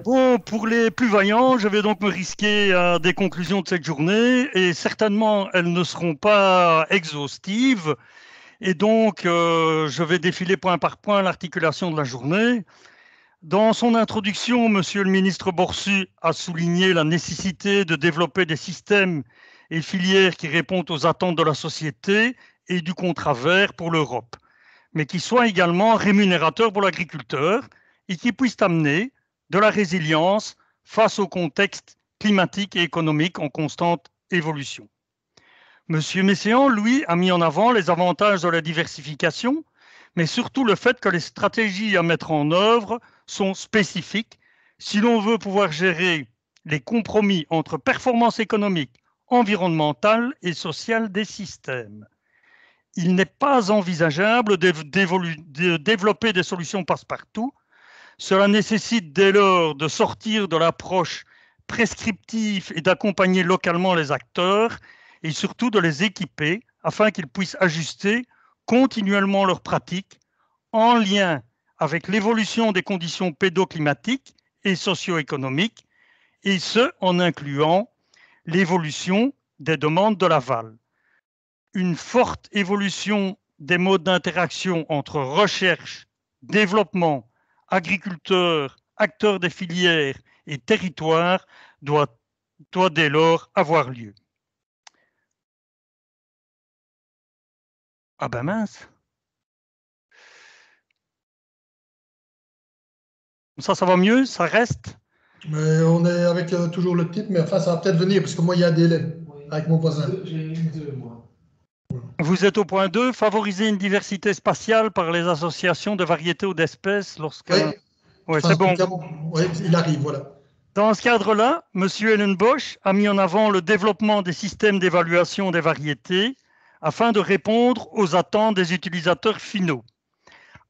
Bon, pour les plus vaillants, je vais donc me risquer à des conclusions de cette journée et certainement elles ne seront pas exhaustives et donc je vais défiler point par point l'articulation de la journée. Dans son introduction, Monsieur le ministre Borsu a souligné la nécessité de développer des systèmes et filières qui répondent aux attentes de la société et du contrat vert pour l'Europe, mais qui soient également rémunérateurs pour l'agriculteur et qui puissent amener de la résilience face au contexte climatique et économique en constante évolution. Monsieur Messiaen, lui, a mis en avant les avantages de la diversification, mais surtout le fait que les stratégies à mettre en œuvre sont spécifiques si l'on veut pouvoir gérer les compromis entre performance économique, environnementale et sociale des systèmes. Il n'est pas envisageable de développer des solutions passe-partout. Cela nécessite dès lors de sortir de l'approche prescriptive et d'accompagner localement les acteurs et surtout de les équiper afin qu'ils puissent ajuster continuellement leurs pratiques en lien avec l'évolution des conditions pédoclimatiques et socio-économiques, et ce en incluant l'évolution des demandes de l'aval. Une forte évolution des modes d'interaction entre recherche, développement, agriculteurs, acteurs des filières et territoires doit dès lors avoir lieu. Ah ben mince. Ça va mieux, ça reste. Mais on est avec toujours le titre, mais enfin, ça va peut-être venir, parce que moi, il y a un délai avec mon voisin. J'ai une deux, moi. Vous êtes au point 2, favoriser une diversité spatiale par les associations de variétés ou d'espèces Oui, lorsqu'un... Oui, enfin, c'est en tout bon. cas, oui, il arrive, voilà. Dans ce cadre-là, M. Ellenbosch a mis en avant le développement des systèmes d'évaluation des variétés afin de répondre aux attentes des utilisateurs finaux.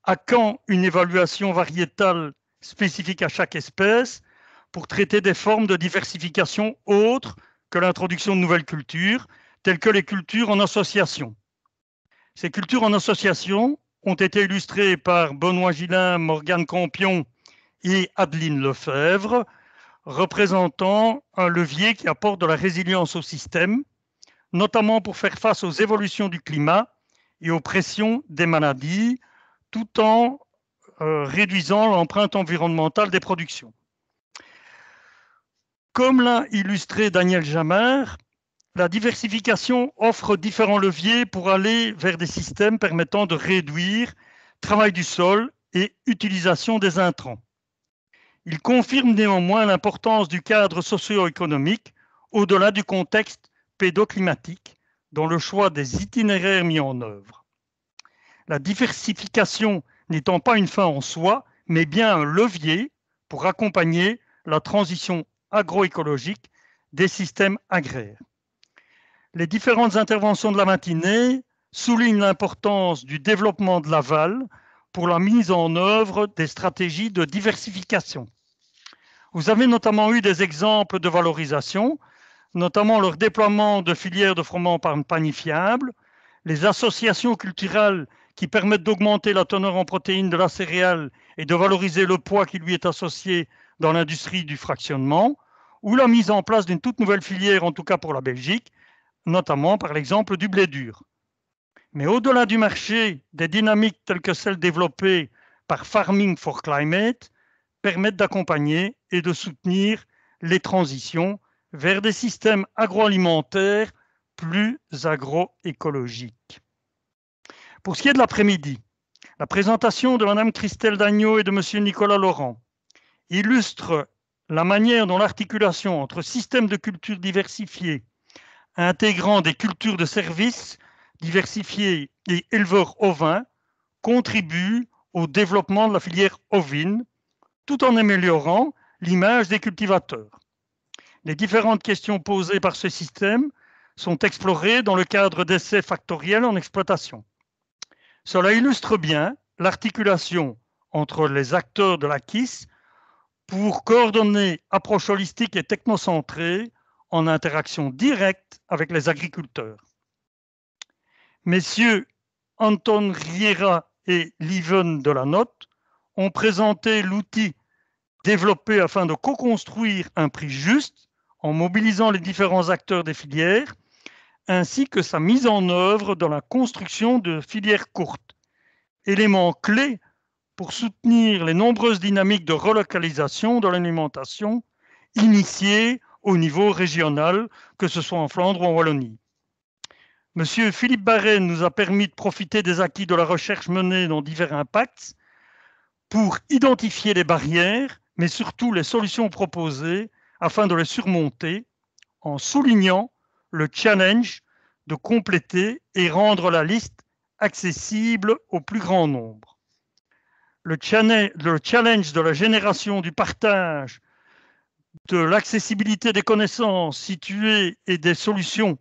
À quand une évaluation variétale spécifique à chaque espèce pour traiter des formes de diversification autres que l'introduction de nouvelles cultures, telles que les cultures en association? Ces cultures en association ont été illustrées par Benoît Gillin, Morgane Campion et Adeline Lefebvre, représentant un levier qui apporte de la résilience au système, notamment pour faire face aux évolutions du climat et aux pressions des maladies, tout en réduisant l'empreinte environnementale des productions. Comme l'a illustré Daniel Jammer, la diversification offre différents leviers pour aller vers des systèmes permettant de réduire travail du sol et utilisation des intrants. Il confirme néanmoins l'importance du cadre socio-économique au-delà du contexte pédoclimatique dans le choix des itinéraires mis en œuvre. La diversification n'étant pas une fin en soi, mais bien un levier pour accompagner la transition agroécologique des systèmes agraires. Les différentes interventions de la matinée soulignent l'importance du développement de l'aval pour la mise en œuvre des stratégies de diversification. Vous avez notamment eu des exemples de valorisation, notamment leur déploiement de filières de froment panifiables, les associations culturelles qui permettent d'augmenter la teneur en protéines de la céréale et de valoriser le poids qui lui est associé dans l'industrie du fractionnement, ou la mise en place d'une toute nouvelle filière, en tout cas pour la Belgique, notamment par l'exemple du blé dur. Mais au-delà du marché, des dynamiques telles que celles développées par Farming for Climate permettent d'accompagner et de soutenir les transitions vers des systèmes agroalimentaires plus agroécologiques. Pour ce qui est de l'après-midi, la présentation de Mme Christelle Dagneau et de M. Nicolas Laurent illustre la manière dont l'articulation entre systèmes de culture diversifiés intégrant des cultures de services diversifiées et éleveurs ovins contribue au développement de la filière ovine tout en améliorant l'image des cultivateurs. Les différentes questions posées par ce système sont explorées dans le cadre d'essais factoriels en exploitation. Cela illustre bien l'articulation entre les acteurs de la KIS pour coordonner approche holistique et technocentrée en interaction directe avec les agriculteurs. Messieurs Anton Riera et Lieven Delanotte ont présenté l'outil développée afin de co-construire un prix juste en mobilisant les différents acteurs des filières, ainsi que sa mise en œuvre dans la construction de filières courtes, élément clé pour soutenir les nombreuses dynamiques de relocalisation de l'alimentation initiées au niveau régional, que ce soit en Flandre ou en Wallonie. Monsieur Philippe Barrenne nous a permis de profiter des acquis de la recherche menée dans divers impacts pour identifier les barrières, mais surtout les solutions proposées afin de les surmonter, en soulignant le challenge de compléter et rendre la liste accessible au plus grand nombre. Le challenge de la génération du partage, de l'accessibilité des connaissances situées et des solutions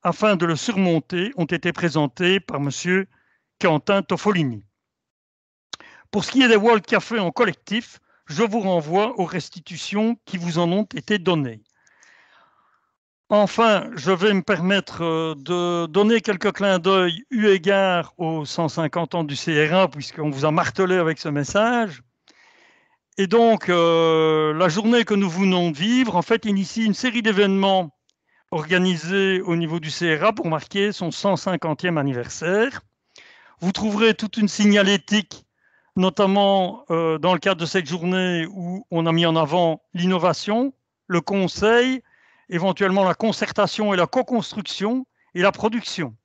afin de le surmonter ont été présentés par M. Quentin Toffolini. Pour ce qui est des World Café en collectif, je vous renvoie aux restitutions qui vous en ont été données. Enfin, je vais me permettre de donner quelques clins d'œil eu égard aux 150 ans du CRA, puisqu'on vous a martelé avec ce message. Et donc, la journée que nous venons de vivre, en fait, initie une série d'événements organisés au niveau du CRA pour marquer son 150e anniversaire. Vous trouverez toute une signalétique, notamment dans le cadre de cette journée où on a mis en avant l'innovation, le conseil, éventuellement la concertation et la co-construction et la production.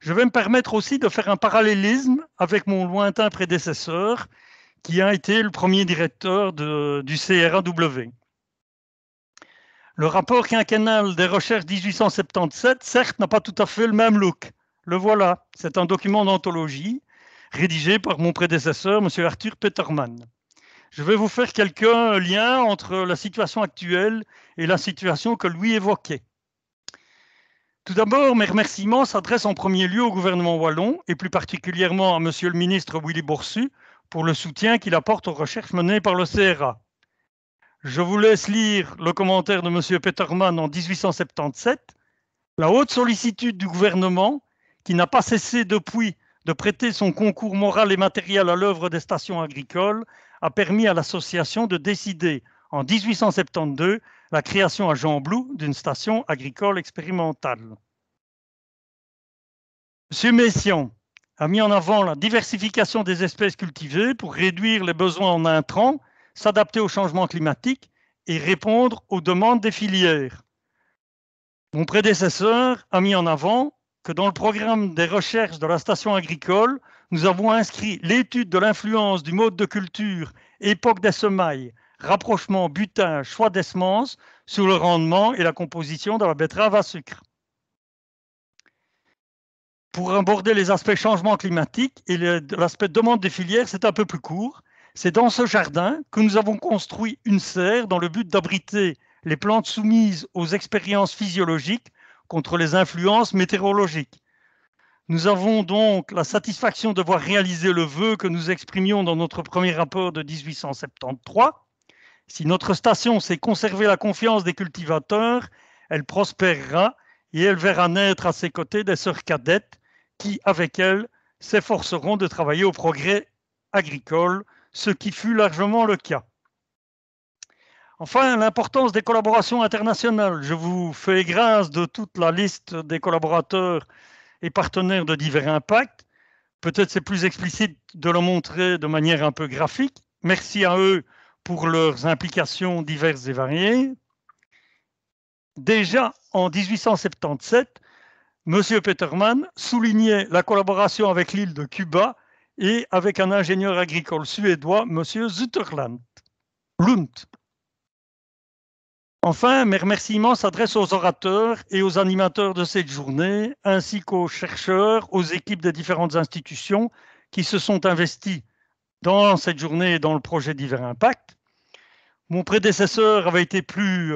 Je vais me permettre aussi de faire un parallélisme avec mon lointain prédécesseur, qui a été le premier directeur du CRAW. Le rapport quinquennal des recherches 1877, certes, n'a pas tout à fait le même look. Le voilà, c'est un document d'anthologie rédigé par mon prédécesseur, M. Arthur Petermann. Je vais vous faire quelques liens entre la situation actuelle et la situation que lui évoquait. Tout d'abord, mes remerciements s'adressent en premier lieu au gouvernement wallon et plus particulièrement à M. le ministre Willy Boursu pour le soutien qu'il apporte aux recherches menées par le CRA. Je vous laisse lire le commentaire de M. Petermann en 1877. La haute sollicitude du gouvernement, qui n'a pas cessé depuis de prêter son concours moral et matériel à l'œuvre des stations agricoles, a permis à l'association de décider en 1872 la création à Gembloux d'une station agricole expérimentale. M. Messiaen a mis en avant la diversification des espèces cultivées pour réduire les besoins en intrants, s'adapter au changement climatique et répondre aux demandes des filières. Mon prédécesseur a mis en avant que dans le programme des recherches de la station agricole, nous avons inscrit l'étude de l'influence du mode de culture, époque des semailles, rapprochement, butage, choix des semences sur le rendement et la composition de la betterave à sucre. Pour aborder les aspects changement climatique et l'aspect demande des filières, c'est un peu plus court. C'est dans ce jardin que nous avons construit une serre dans le but d'abriter les plantes soumises aux expériences physiologiques contre les influences météorologiques. Nous avons donc la satisfaction de voir réaliser le vœu que nous exprimions dans notre premier rapport de 1873. Si notre station sait conserver la confiance des cultivateurs, elle prospérera et elle verra naître à ses côtés des sœurs cadettes qui, avec elle, s'efforceront de travailler au progrès agricole, ce qui fut largement le cas. Enfin, l'importance des collaborations internationales. Je vous fais grâce de toute la liste des collaborateurs et partenaires de divers impacts. Peut-être c'est plus explicite de le montrer de manière un peu graphique. Merci à eux pour leurs implications diverses et variées. Déjà en 1877, M. Petermann soulignait la collaboration avec l'île de Cuba et avec un ingénieur agricole suédois, M. Zutterlund. Enfin, mes remerciements s'adressent aux orateurs et aux animateurs de cette journée, ainsi qu'aux chercheurs, aux équipes des différentes institutions qui se sont investis dans cette journée et dans le projet Divers Impact. Mon prédécesseur avait été plus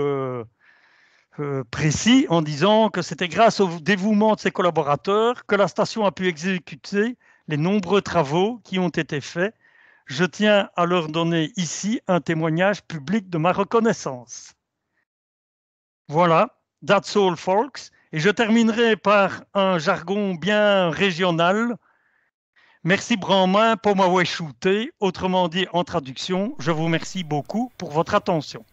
précis en disant que c'était grâce au dévouement de ses collaborateurs que la station a pu exécuter les nombreux travaux qui ont été faits. Je tiens à leur donner ici un témoignage public de ma reconnaissance. Voilà, that's all folks. Et je terminerai par un jargon bien régional. Merci Brandmain pour m'avoir shooté. Autrement dit, en traduction, je vous remercie beaucoup pour votre attention.